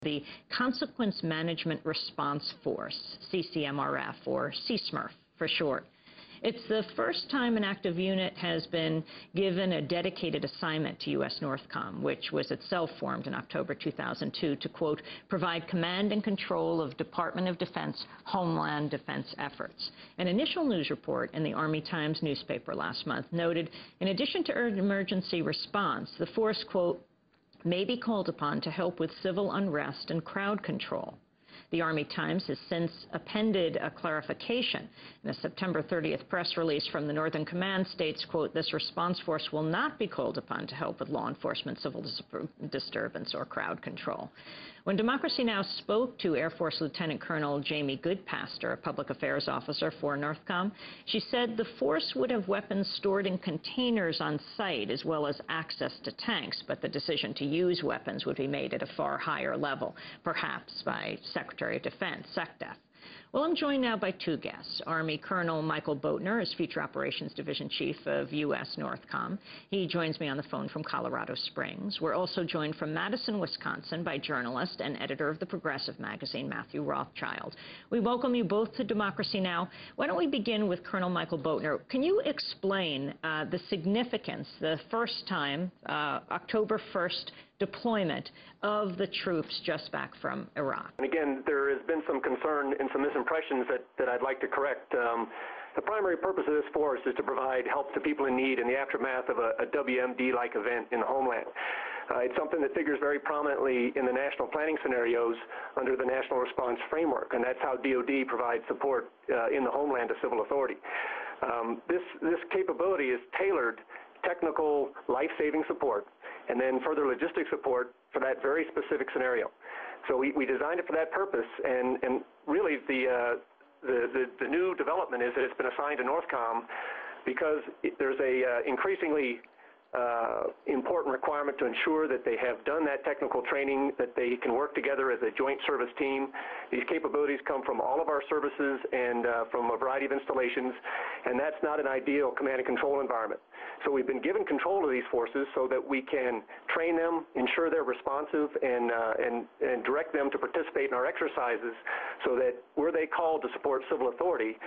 the Consequence Management Response Force, CCMRF, or CSMRF for short. It's the first time an active unit has been given a dedicated assignment to U.S. NorthCOM, which was itself formed in October 2002 to, quote, provide command and control of Department of Defense homeland defense efforts. An initial news report in the Army Times newspaper last month noted, in addition to emergency response, the force, quote, may be called upon to help with civil unrest and crowd control. The Army Times has since appended a clarification. In a September 30th press release from the Northern Command states, quote, this response force will not be called upon to help with law enforcement, civil disturbance, or crowd control. When Democracy Now! Spoke to Air Force Lieutenant Colonel Jamie Goodpaster, a public affairs officer for NorthCOM, she said the force would have weapons stored in containers on site as well as access to tanks, but the decision to use weapons would be made at a far higher level, perhaps by Secretary of Defense, SecDef. Well, I'm joined now by two guests. Army Colonel Michael Boatner is Future Operations Division Chief of U.S. NorthCOM. He joins me on the phone from Colorado Springs. We're also joined from Madison, Wisconsin by journalist and editor of the Progressive magazine, Matthew Rothschild. We welcome you both to Democracy Now! Why don't we begin with Colonel Michael Boatner? Can you explain the significance, the first time, October 1st, deployment of the troops just back from Iraq? And again, there has been some concern and some misimpressions that I'd like to correct. The primary purpose of this force is to provide help to people in need in the aftermath of a WMD-like event in the homeland. It's something that figures very prominently in the national planning scenarios under the National Response Framework, and that's how DoD provides support in the homeland to civil authority. This capability is tailored technical life-saving support and then further logistic support for that very specific scenario. So we designed it for that purpose, and really the new development is that it's been assigned to NorthCOM because there's a increasingly important requirement to ensure that they have done that technical training, that they can work together as a joint service team. These capabilities come from all of our services and from a variety of installations, and that's not an ideal command and control environment. So we've been given control of these forces so that we can train them, ensure they're responsive, and direct them to participate in our exercises so that were they called to support civil authority,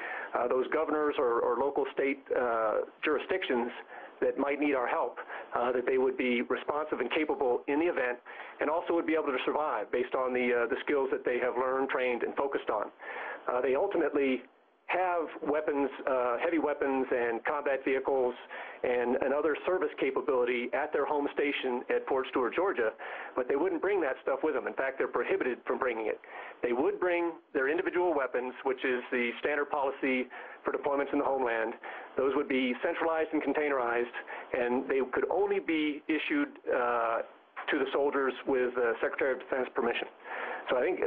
those governors or local state jurisdictions that might need our help, that they would be responsive and capable in the event, and also would be able to survive based on the skills that they have learned, trained, and focused on. They ultimately have weapons, heavy weapons and combat vehicles and other service capability at their home station at Fort Stewart, Georgia, but they wouldn't bring that stuff with them. In fact, they're prohibited from bringing it. They would bring their individual weapons, which is the standard policy for deployments in the homeland. Those would be centralized and containerized, and they could only be issued to the soldiers with Secretary of Defense permission. So I think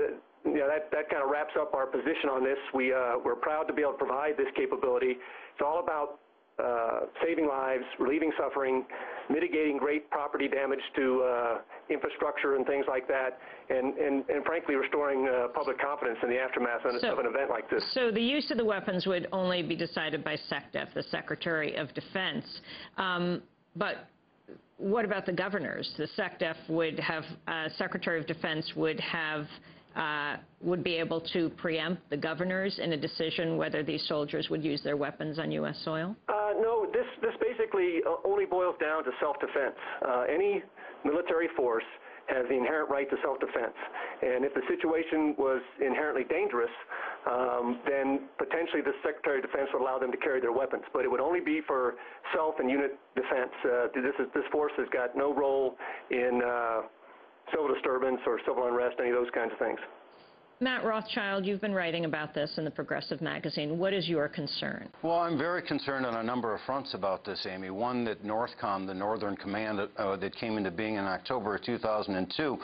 that kind of wraps up our position on this. We're proud to be able to provide this capability. It's all about saving lives, relieving suffering, mitigating great property damage to infrastructure and things like that, and frankly restoring public confidence in the aftermath of an event like this. So the use of the weapons would only be decided by SecDef, the Secretary of Defense. But what about the governors? The SecDef would have, Secretary of Defense would have would be able to preempt the governors in a decision whether these soldiers would use their weapons on U.S. soil? No, this basically only boils down to self-defense. Any military force has the inherent right to self-defense. And if the situation was inherently dangerous, then potentially the Secretary of Defense would allow them to carry their weapons. But it would only be for self and unit defense. This force has got no role in civil disturbance or civil unrest, any of those kinds of things. Matt Rothschild, you've been writing about this in the Progressive magazine. What is your concern? Well, I'm very concerned on a number of fronts about this, Amy. One, that NorthCOM, the Northern Command that came into being in October of 2002,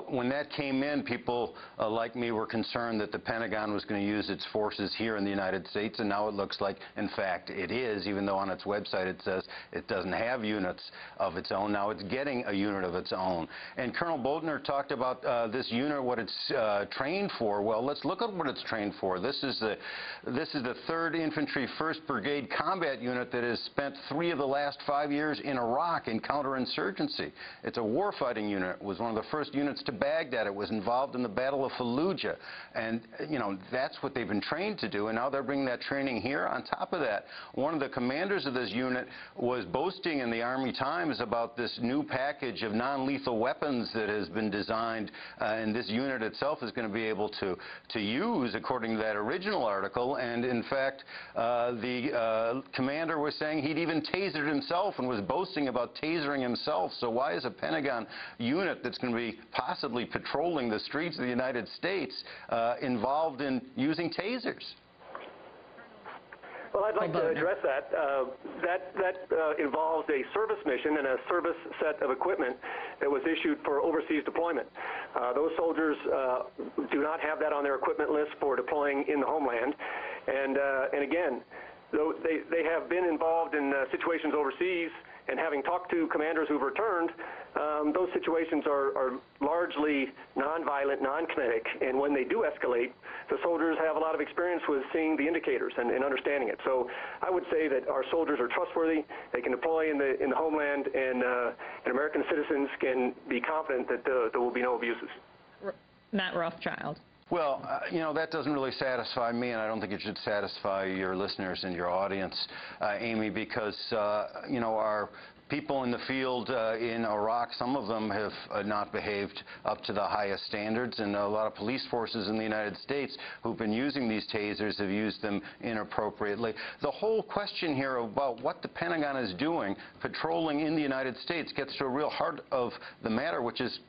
when that came in, people like me were concerned that the Pentagon was going to use its forces here in the United States, and now it looks like, in fact, it is, even though on its website it says it doesn't have units of its own. Now it's getting a unit of its own. And Colonel Boatner talked about this unit, what it's trained trained for? Well, let's look at what it's trained for. This is the 3rd Infantry 1st Brigade Combat Unit that has spent 3 of the last 5 years in Iraq in counterinsurgency. It's a warfighting unit. It was one of the first units to Baghdad. It was involved in the Battle of Fallujah. And, you know, that's what they've been trained to do, and now they're bringing that training here. On top of that, one of the commanders of this unit was boasting in the Army Times about this new package of non-lethal weapons that has been designed, and this unit itself is going to be able to use, according to that original article. And in fact, the commander was saying he'd even tasered himself and was boasting about tasering himself. So why is a Pentagon unit that's going to be possibly patrolling the streets of the United States involved in using tasers? Well, I'd like to address that. That involves a service mission and a service set of equipment that was issued for overseas deployment. Those soldiers do not have that on their equipment list for deploying in the homeland. And again, though they have been involved in situations overseas, and having talked to commanders who've returned, those situations are largely nonviolent, non-kinetic, and when they do escalate, the soldiers have a lot of experience with seeing the indicators and understanding it. So I would say that our soldiers are trustworthy. They can deploy in the homeland, and American citizens can be confident that there will be no abuses. Matt Rothschild. Well, you know, that doesn't really satisfy me, and I don't think it should satisfy your listeners and your audience, Amy, because, you know, our people in the field in Iraq, some of them have not behaved up to the highest standards, and a lot of police forces in the United States who've been using these tasers have used them inappropriately. The whole question here about what the Pentagon is doing patrolling in the United States gets to a real heart of the matter, which is,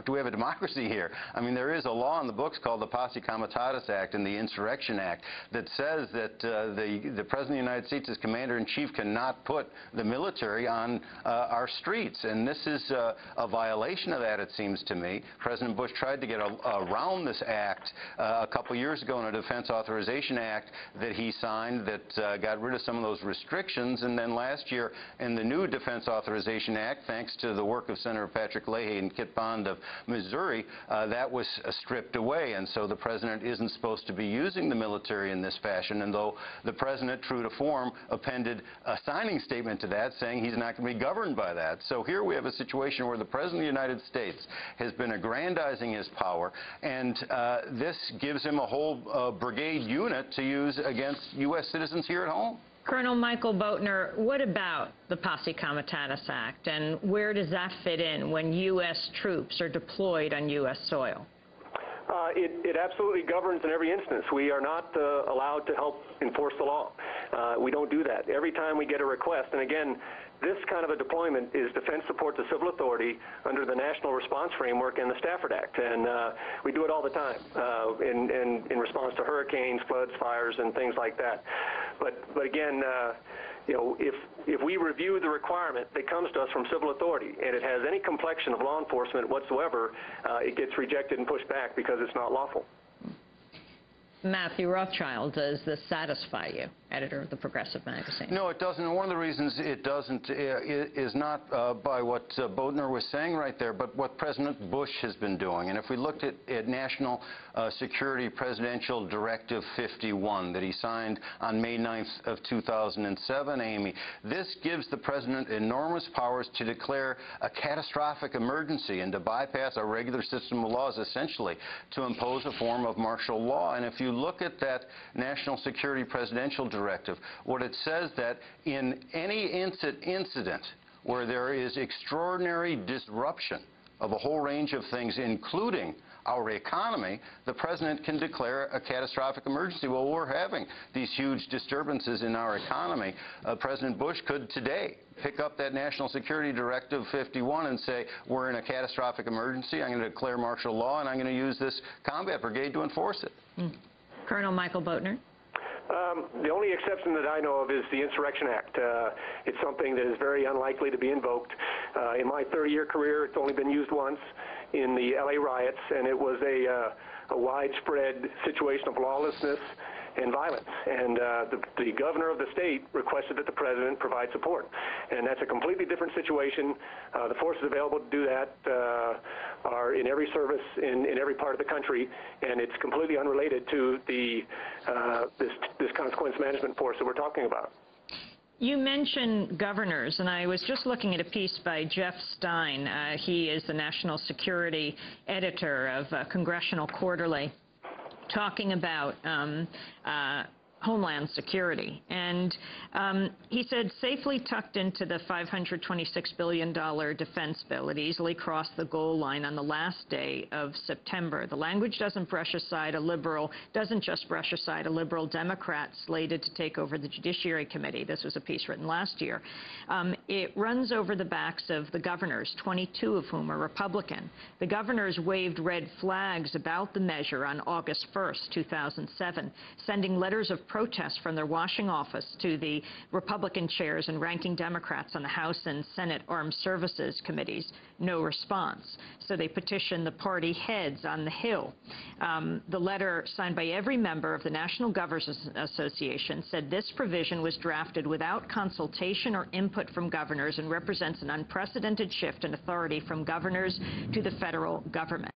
do we have a democracy here? I mean, there is a law in the books called the Posse Comitatus Act and the Insurrection Act that says that the President of the United States as Commander-in-Chief cannot put the military on our streets. And this is a violation of that, it seems to me. President Bush tried to get around this act a couple years ago in a Defense Authorization Act that he signed that got rid of some of those restrictions. And then last year in the new Defense Authorization Act, thanks to the work of Senator Patrick Leahy and Kit Bond of Missouri, that was stripped away, and so the President isn't supposed to be using the military in this fashion, and though the President, true to form, appended a signing statement to that saying he's not going to be governed by that. So here we have a situation where the President of the United States has been aggrandizing his power, and this gives him a whole brigade unit to use against U.S. citizens here at home. Colonel Michael Boatner, what about the Posse Comitatus Act, and where does that fit in when U.S. troops are deployed on U.S. soil? It absolutely governs in every instance. We are not allowed to help enforce the law. We don't do that. Every time we get a request, and again, this kind of a deployment is defense support to civil authority under the National Response Framework and the Stafford Act, and we do it all the time in response to hurricanes, floods, fires, and things like that. But again, you know, if we review the requirement that comes to us from civil authority and it has any complexion of law enforcement whatsoever, it gets rejected and pushed back because it's not lawful. Matthew Rothschild, does this satisfy you, editor of the Progressive magazine? No, it doesn't. And one of the reasons it doesn't is not by what Boatner was saying right there, but what President Bush has been doing. And if we looked at National Security Presidential Directive 51 that he signed on May 9th of 2007, Amy, this gives the President enormous powers to declare a catastrophic emergency and to bypass our regular system of laws, essentially, to impose a form of martial law. And if you look at that National Security Presidential Directive, what it says that in any incident where there is extraordinary disruption of a whole range of things, including our economy, the President can declare a catastrophic emergency. Well, we're having these huge disturbances in our economy. President Bush could today pick up that National Security Directive 51 and say, we're in a catastrophic emergency, I'm going to declare martial law, and I'm going to use this combat brigade to enforce it. Colonel Michael Boatner. The only exception that I know of is the Insurrection Act. It's something that is very unlikely to be invoked. In my 30-year career, it's only been used once in the LA riots, and it was a widespread situation of lawlessness and violence. And the governor of the state requested that the president provide support. And that's a completely different situation. The forces available to do that are in every service in every part of the country, and it's completely unrelated to the this consequence management force that we're talking about. You mentioned governors, and I was just looking at a piece by Jeff Stein. He is the national security editor of Congressional Quarterly, talking about Homeland Security. And he said, safely tucked into the $526 billion defense bill, it easily crossed the goal line on the last day of September. The language doesn't just brush aside a liberal Democrat slated to take over the Judiciary Committee. This was a piece written last year. It runs over the backs of the governors, 22 of whom are Republican. The governors waved red flags about the measure on August 1st, 2007, sending letters of protest from their Washington office to the Republican chairs and ranking Democrats on the House and Senate Armed Services Committees. No response. So they petitioned the party heads on the Hill. The letter, signed by every member of the National Governors Association, said this provision was drafted without consultation or input from governors and represents an unprecedented shift in authority from governors to the federal government.